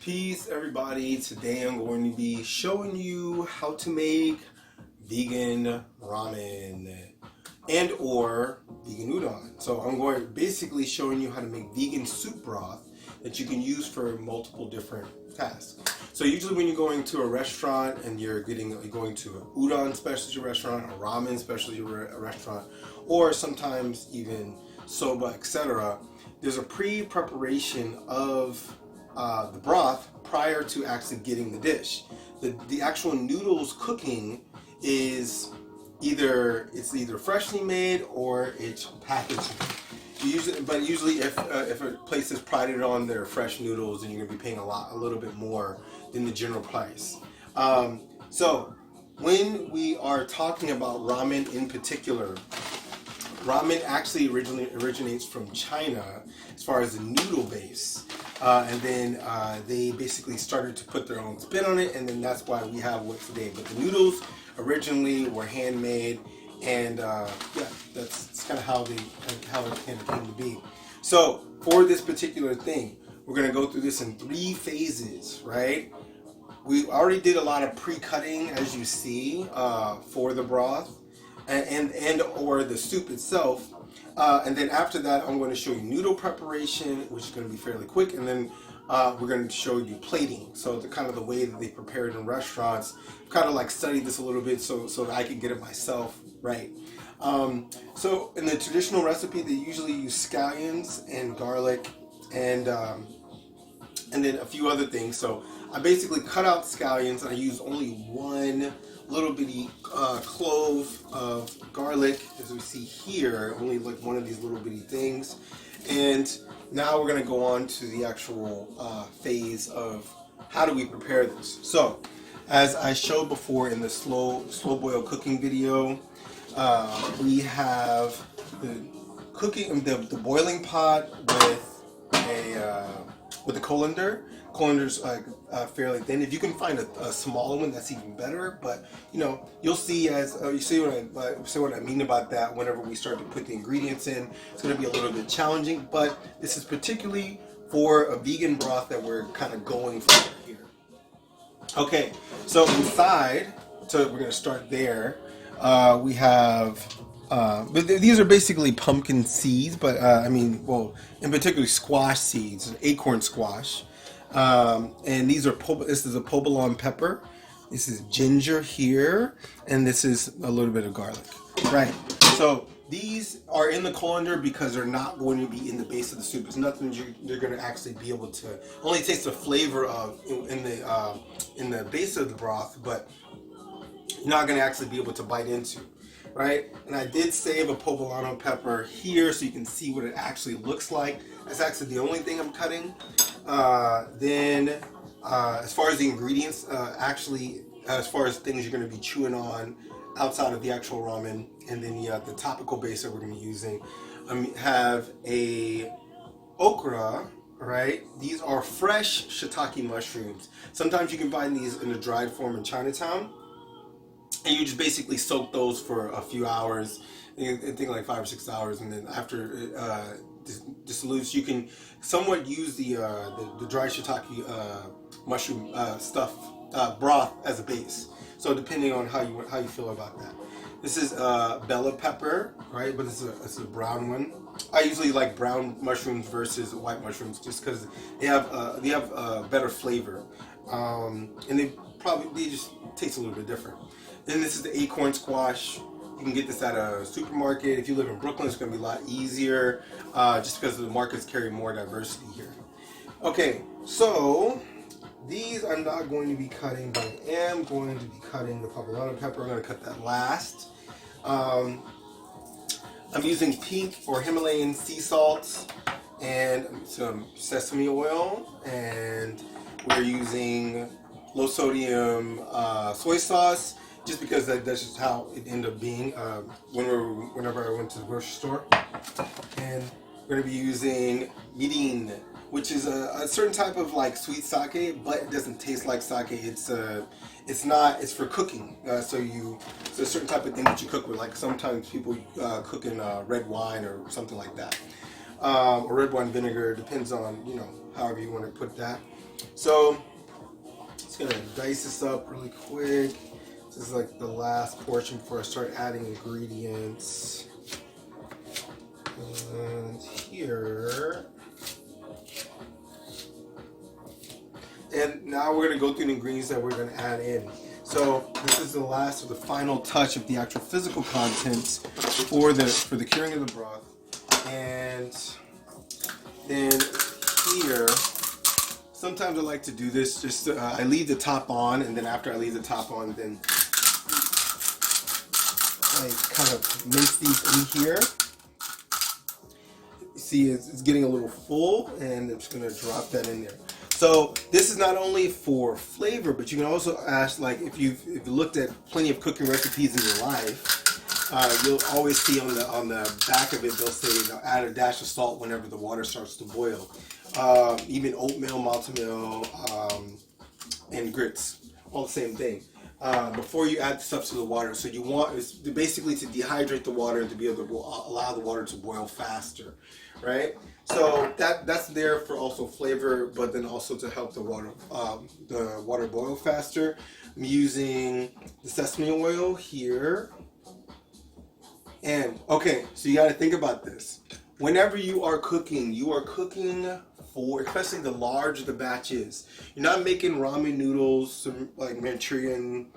Peace, everybody. Today I'm going to be showing you how to make vegan ramen and or vegan udon. So I'm going to basically showing you how to make vegan soup broth that you can use for multiple different tasks. So usually when you're going to a restaurant and you're going to an udon specialty restaurant, a ramen specialty restaurant, or sometimes even soba, etc., there's a pre-preparation of the broth prior to actually getting the dish. The actual noodles cooking is either freshly made or it's packaged. Usually if a place has prided on their fresh noodles, then you're gonna be paying a little bit more than the general price. So when we are talking about ramen in particular, ramen actually originates from China as far as the noodle base. And then they basically started to put their own spin on it, and then that's why we have what today. But the noodles originally were handmade, and yeah, that's kind of how it came to be. So for this particular thing, we're going to go through this in 3 phases, right? We already did a lot of pre-cutting, as you see, for the broth and or the soup itself. And then after that, I'm going to show you noodle preparation, which is going to be fairly quick, and then we're going to show you plating. So the kind of the way that they prepare it in restaurants. I've kind of like studied this a little bit so that I can get it myself right. So in the traditional recipe, they usually use scallions and garlic and then a few other things. So I basically cut out scallions, and I use only one little bitty clove of garlic, as we see here, only like one of these little bitty things. And now we're going to go on to the actual phase of how do we prepare this. So as I showed before in the slow boil cooking video, we have the boiling pot with a colander. Colander's fairly thin. If you can find a smaller one, that's even better. But you know, you'll see you see what I mean about that. Whenever we start to put the ingredients in, it's going to be a little bit challenging. But this is particularly for a vegan broth that we're kind of going for here. Okay, so inside, so we're going to start there. We have. But these are basically pumpkin seeds, but I mean, well, in particular, squash seeds, acorn squash. And this is a provolone pepper, this is ginger here, and this is a little bit of garlic, right? So these are in the colander because they're not going to be in the base of the soup. It's nothing you're going to actually be able to only taste the flavor of in the base of the broth, but you're not going to actually be able to bite into, right? And I did save a provolone pepper here so you can see what it actually looks like. That's actually the only thing I'm cutting. Then as far as the ingredients, as far as things you're going to be chewing on outside of the actual ramen, and then the topical base that we're going to be using, have a okra, right? These are fresh shiitake mushrooms. Sometimes you can find these in a dried form in Chinatown, and you just basically soak those for a few hours, I think like 5 or 6 hours, and then after dissolutes, you can somewhat use the dry shiitake mushroom broth as a base. So depending on how you feel about that. This is bella pepper, right? But it's a brown one. I usually like brown mushrooms versus white mushrooms just because they have better flavor, and they just taste a little bit different. Then this is the acorn squash. You can get this at a supermarket. If you live in Brooklyn, it's going to be a lot easier just because the markets carry more diversity here. Okay, so these I'm not going to be cutting, but I am going to be cutting the provolone pepper. I'm going to cut that last. I'm using pink or Himalayan sea salt and some sesame oil, and we're using low sodium soy sauce. Just because that's just how it ended up being whenever I went to the grocery store. And we're going to be using mirin, which is a certain type of like sweet sake, but it doesn't taste like sake. It's for cooking. So it's a certain type of thing that you cook with. Like sometimes people cook in red wine or something like that, or red wine vinegar. Depends on however you want to put that. So just gonna dice this up really quick. This is like the last portion before I start adding ingredients. And here. And now we're gonna go through the ingredients that we're gonna add in. So this is the last or the final touch of the actual physical contents for the curing of the broth. And then here, sometimes I like to do this. Just I leave the top on, and then after I leave the top on, then I kind of mince these in here. See, it's getting a little full, and I'm just gonna drop that in there. So this is not only for flavor, but you can also ask, like, if you've looked at plenty of cooking recipes in your life, you'll always see on the back of it they'll say add a dash of salt whenever the water starts to boil. Even oatmeal, malto and grits, all the same thing. Before you add stuff to the water, so you want is basically to dehydrate the water and to be able to allow the water to boil faster, right? So that's there for also flavor, but then also to help the water boil faster. I'm using the sesame oil here. And okay, so you got to think about this. Whenever you are cooking for, especially the larger the batch is. You're not making ramen noodles, some like Manchurian,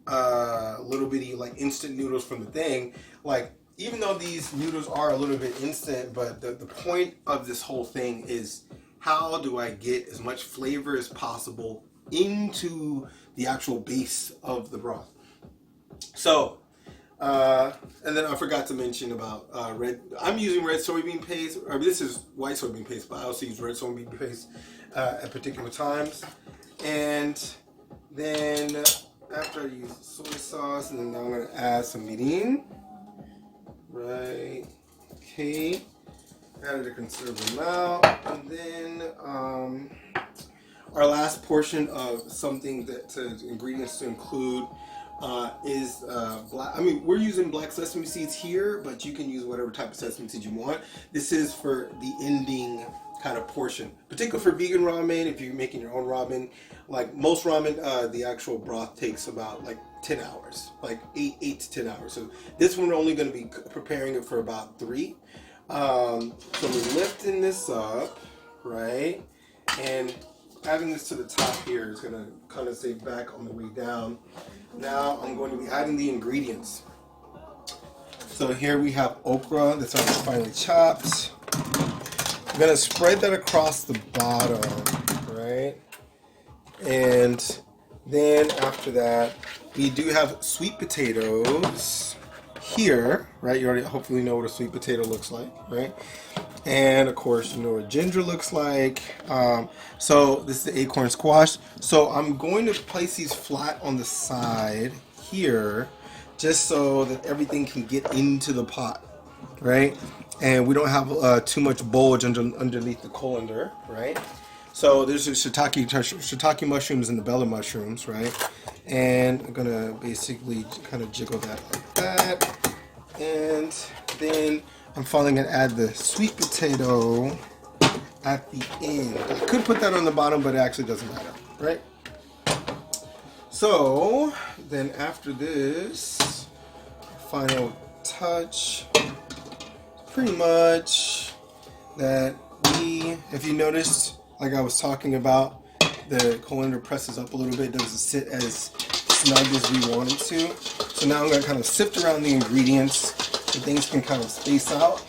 little bitty like instant noodles from the thing. Like, even though these noodles are a little bit instant, but the point of this whole thing is how do I get as much flavor as possible into the actual base of the broth. So, and then I forgot to mention about I'm using red soybean paste, or this is white soybean paste, but I also use red soybean paste at particular times. And then after I use soy sauce, and then I'm going to add some mirin. Right, okay, added a considerable amount. And then our last portion of something ingredients to include is black. I mean, we're using black sesame seeds here, but you can use whatever type of sesame seeds you want. This is for the ending kind of portion, particularly for vegan ramen. If you're making your own ramen, like most ramen, the actual broth takes about like 10 hours, like 8 to 10 hours. So this one we're only going to be preparing it for about 3. So we're lifting this up, right, and adding this to the top here is going to kind of stay back on the way down. Now I'm going to be adding the ingredients. So here we have okra that's already finely chopped. I'm going to spread that across the bottom, right? And then after that, we do have sweet potatoes here, right? You already hopefully know what a sweet potato looks like, right? And of course, you know what ginger looks like. So this is the acorn squash. So I'm going to place these flat on the side here, just so that everything can get into the pot, right? And we don't have too much bulge underneath the colander, right? So there's the shiitake mushrooms and the bella mushrooms, right? And I'm gonna basically kind of jiggle that like that. And then I'm finally gonna add the sweet potato at the end. I could put that on the bottom, but it actually doesn't matter, right? So then after this, final touch, pretty much that if you noticed, like I was talking about, the colander presses up a little bit, doesn't sit as snug as we want it to. So now I'm going to kind of sift around the ingredients so things can kind of space out.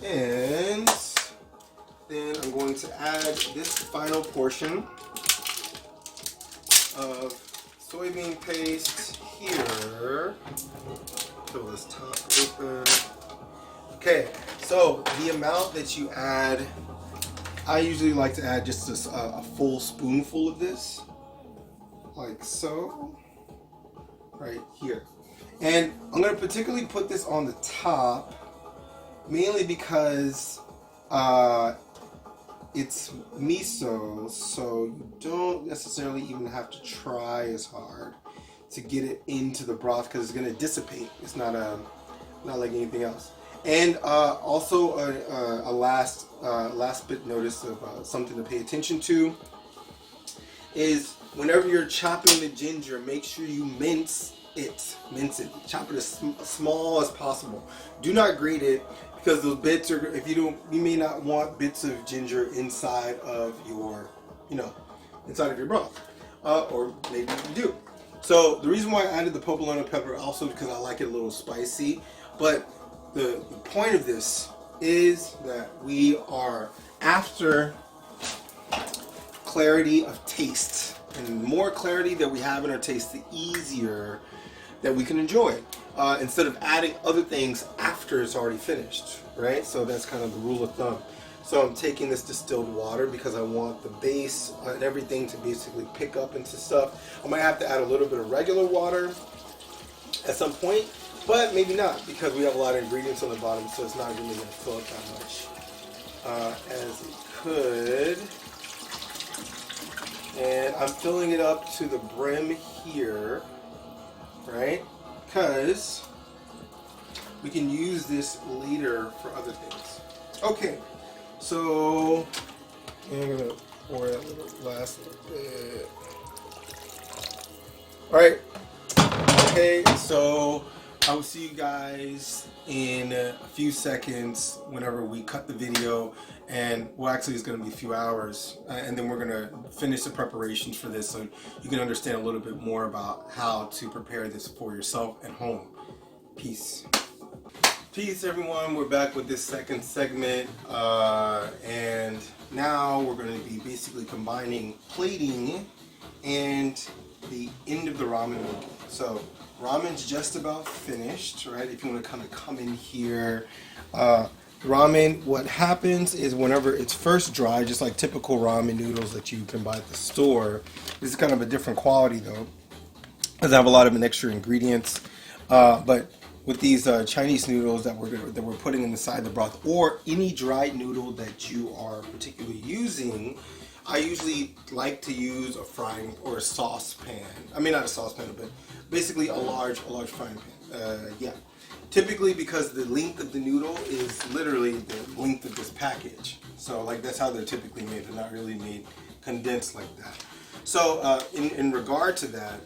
And then I'm going to add this final portion of soybean paste here. Fill this top open. Okay, so the amount that you add, I usually like to add just a full spoonful of this, like so, right here. And I'm going to particularly put this on the top, mainly because it's miso, so you don't necessarily even have to try as hard to get it into the broth because it's going to dissipate. It's not like anything else. And also a last bit notice of something to pay attention to is whenever you're chopping the ginger, make sure you mince it. Chop it as small as possible. Do not grate it, because those bits are, if you don't, you may not want bits of ginger inside of your, inside of your broth, or maybe you do. So the reason why I added the poblano pepper also because I like it a little spicy, but the point of this is that we are after clarity of taste, and the more clarity that we have in our taste, the easier that we can enjoy, instead of adding other things after it's already finished, right? So that's kind of the rule of thumb. So I'm taking this distilled water because I want the base and everything to basically pick up into stuff. I might have to add a little bit of regular water at some point, but maybe not, because we have a lot of ingredients on the bottom, so it's not really going to fill up that much as it could. And I'm filling it up to the brim here, right? Because we can use this later for other things. Okay, so I'm gonna pour that last little bit. All right. Okay, so I will see you guys in a few seconds whenever we cut the video, and well, actually it's going to be a few hours, and then we're going to finish the preparations for this so you can understand a little bit more about how to prepare this for yourself at home. Peace. Peace, everyone. We're back with this second segment, and now we're going to be basically combining plating and the end of the ramen making. So ramen's just about finished, right? If you want to kind of come in here, ramen, what happens is whenever it's first dry, just like typical ramen noodles that you can buy at the store, this is kind of a different quality though, because I have a lot of extra ingredients. But with these Chinese noodles that we're putting inside the broth, or any dried noodle that you are particularly using, I usually like to use a frying or a saucepan. I mean, not a saucepan, but basically a large frying pan. Yeah. Typically, because the length of the noodle is literally the length of this package. So, like, that's how they're typically made. They're not really made condensed like that. So, in regard to that,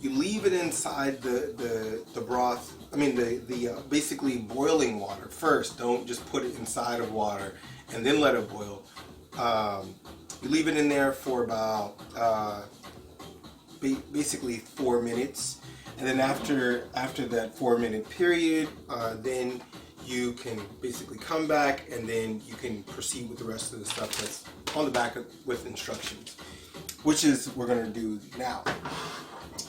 you leave it inside the broth. I mean, the basically boiling water first. Don't just put it inside of water and then let it boil. You leave it in there for about basically 4 minutes, and then after that 4-minute period, then you can basically come back, and then you can proceed with the rest of the stuff that's on the back with instructions, which is we're going to do now.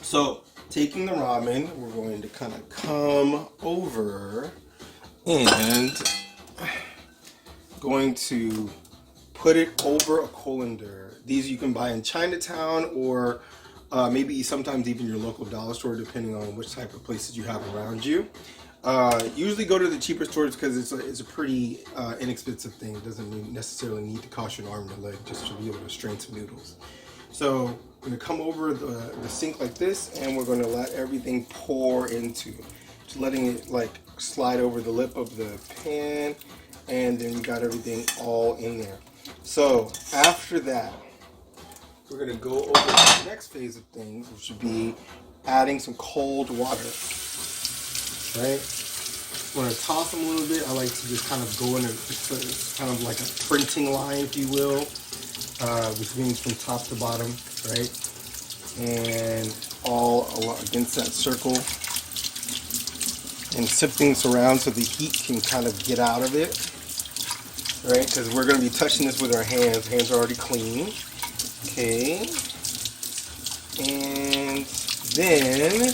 So taking the ramen, we're going to kind of come over and going to put it over a colander. These you can buy in Chinatown, or maybe sometimes even your local dollar store, depending on which type of places you have around you. Usually go to the cheaper stores because it's a pretty inexpensive thing. It doesn't necessarily need to cost you an arm and a leg just to be able to strain some noodles. So we're going to come over the sink like this, and we're going to let everything pour into it. Just letting it like slide over the lip of the pan, and then we got everything all in there. So after that, we're going to go over to the next phase of things, which would be adding some cold water. Right? I'm going to toss them a little bit. I like to just kind of go in it's kind of like a printing line, if you will, which means from top to bottom, right? And all against that circle, and sip things around so the heat can kind of get out of it. Right, because we're going to be touching this with our hands. Hands are already clean. Okay. And then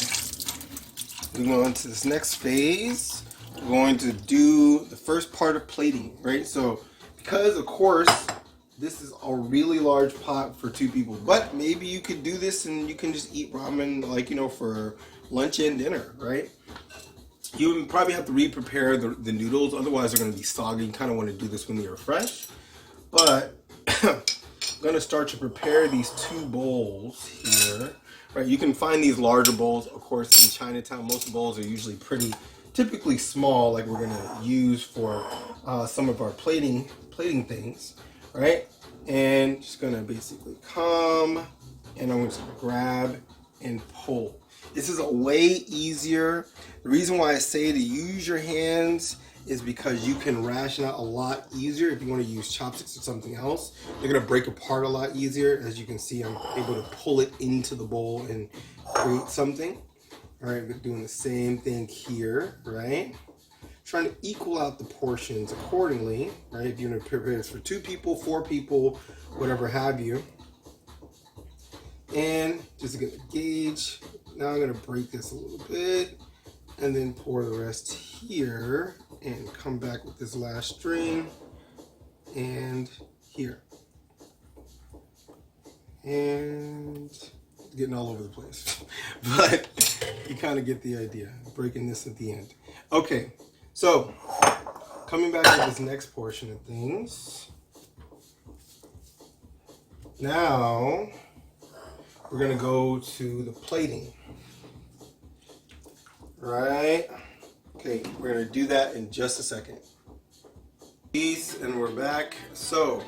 we go into this next phase. We're going to do the first part of plating, right? So, because of course, this is a really large pot for 2 people, but maybe you could do this and you can just eat ramen, like, for lunch and dinner, right? You would probably have to re-prepare the noodles, otherwise they're going to be soggy. You kind of want to do this when they're fresh. But I'm going to start to prepare these 2 bowls here. Right, you can find these larger bowls, of course, in Chinatown. Most bowls are usually pretty typically small, like we're gonna use for some of our plating things, right? And just gonna basically come, and I'm just gonna grab and pull. This is a way easier. The reason why I say to use your hands is because you can ration out a lot easier if you want to use chopsticks or something else. They're gonna break apart a lot easier. As you can see, I'm able to pull it into the bowl and create something. All right, we're doing the same thing here, right? Trying to equal out the portions accordingly, right? If you're gonna prepare this for 2 people, 4 people, whatever have you. And just gonna gauge. Now I'm gonna break this a little bit and then pour the rest here and come back with this last string and here. And getting all over the place, but you kind of get the idea. Breaking this at the end. Okay, so coming back to this next portion of things. Now we're gonna go to the plating. Right? Okay, we're gonna do that in just a second. Peace, and we're back. So,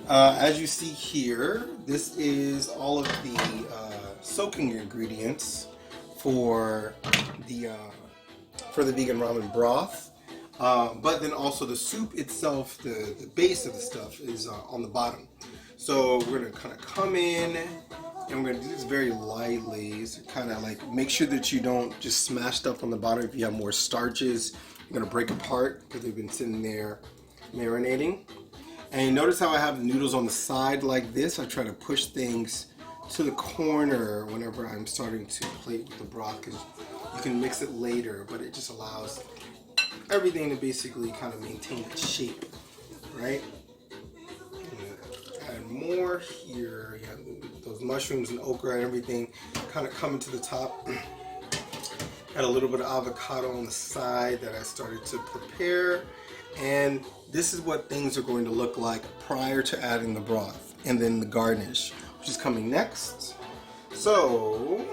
as you see here, this is all of the soaking ingredients for the vegan ramen broth. But then also the soup itself, the base of the stuff is on the bottom. So we're gonna kind of come in, and we're gonna do this very lightly. So kind of like make sure that you don't just smash stuff on the bottom. If you have more starches, you're gonna break apart because they've been sitting there marinating. And you notice how I have the noodles on the side like this. I try to push things to the corner whenever I'm starting to plate with the broth, because you can mix it later, but it just allows everything to basically kind of maintain its shape, right? Add more here. You have those mushrooms and okra and everything kind of coming to the top. Got a little bit of avocado on the side that I started to prepare. And this is what things are going to look like prior to adding the broth. And then the garnish, which is coming next. So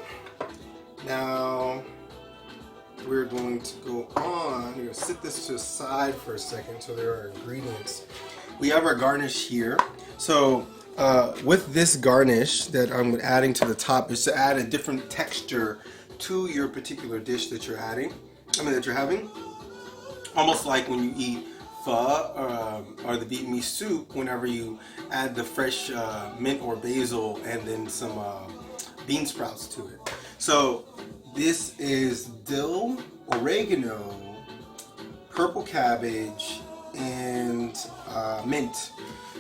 now we're going to go on. We're going to sit this to the side for a second so there are ingredients. We have our garnish here. So with this garnish that I'm adding to the top is to add a different texture to your particular dish that you're having. Almost like when you eat pho or the Vietnamese soup, whenever you add the fresh mint or basil and then some bean sprouts to it. So this is dill, oregano, purple cabbage, and mint.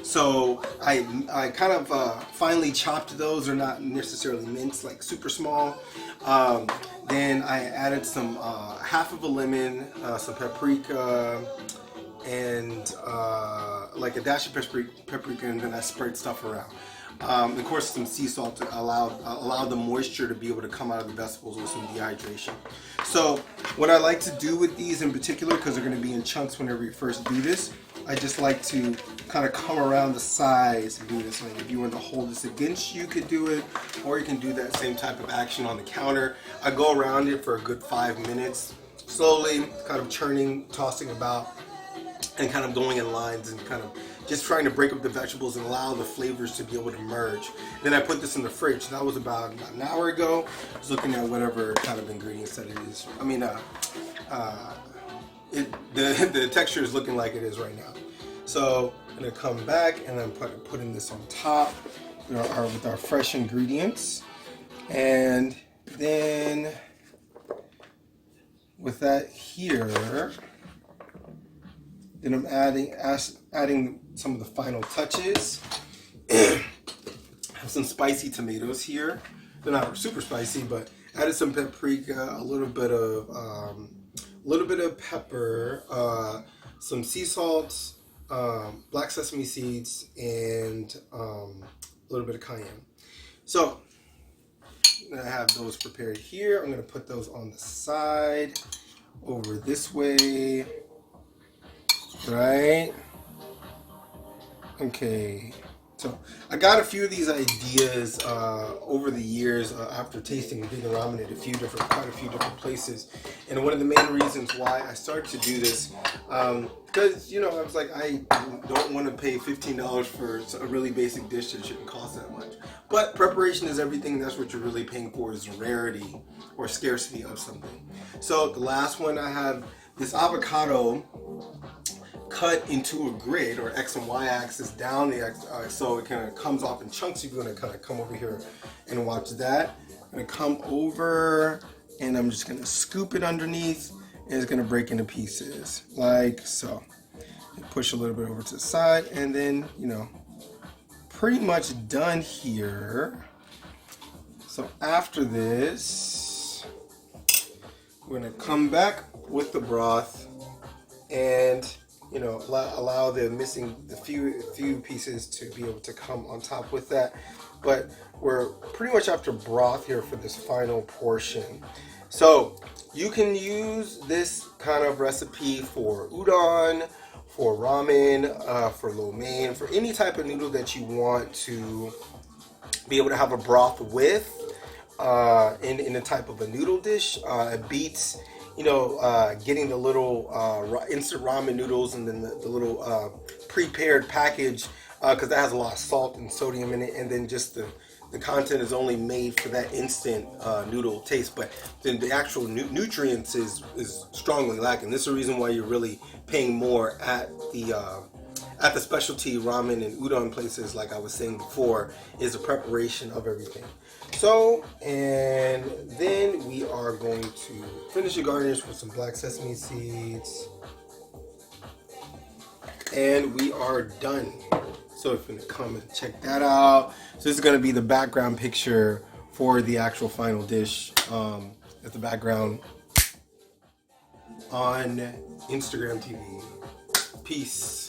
So I kind of finely chopped those. They're not necessarily minced, like super small. Then I added some half of a lemon, some paprika, and like a dash of paprika, and then I spread stuff around. Of course, some sea salt to allow the moisture to be able to come out of the vegetables with some dehydration. So what I like to do with these in particular, because they're going to be in chunks whenever you first do this, I just like to kind of come around the sides and do this. Like if you want to hold this against you could do it, or you can do that same type of action on the counter. I go around it for a good 5 minutes, slowly kind of churning, tossing about, and kind of going in lines and kind of just trying to break up the vegetables and allow the flavors to be able to merge. Then I put this in the fridge. That was about an hour ago. I was looking at whatever kind of ingredients that it is. I mean, the texture is looking like it is right now. So I'm gonna come back and I'm putting this on top with our fresh ingredients. And then with that here, then I'm adding some of the final touches. I have some spicy tomatoes here. They're not super spicy, but added some paprika, a little bit of pepper, some sea salt, black sesame seeds, and a little bit of cayenne. So I have those prepared here. I'm gonna put those on the side over this way. Right? Okay. So I got a few of these ideas over the years after tasting vegan ramen at quite a few different places. And one of the main reasons why I started to do this, because I was like, I don't want to pay $15 for a really basic dish that shouldn't cost that much. But preparation is everything. That's what you're really paying for, is rarity or scarcity of something. So the last one, I have this avocado cut into a grid, or X and Y axis down the X, so it kind of comes off in chunks. You're going to kind of come over here and watch that. I'm going to come over and I'm just going to scoop it underneath, and it's going to break into pieces like so. And push a little bit over to the side, and then pretty much done here. So after this, we're going to come back with the broth and allow the few pieces to be able to come on top with that. But we're pretty much after broth here for this final portion. So you can use this kind of recipe for udon, for ramen, for lo mein, for any type of noodle that you want to be able to have a broth with in a type of a noodle dish. It beats getting the little instant ramen noodles and then the little prepared package, because that has a lot of salt and sodium in it, and then just the content is only made for that instant noodle taste, but then the actual nutrients is strongly lacking. This is the reason why you're really paying more at the specialty ramen and udon places, like I was saying before, is the preparation of everything. So, and then we are going to finish the garnish with some black sesame seeds. And we are done. So if you're going to come and check that out. So this is going to be the background picture for the actual final dish. At the background on Instagram TV. Peace.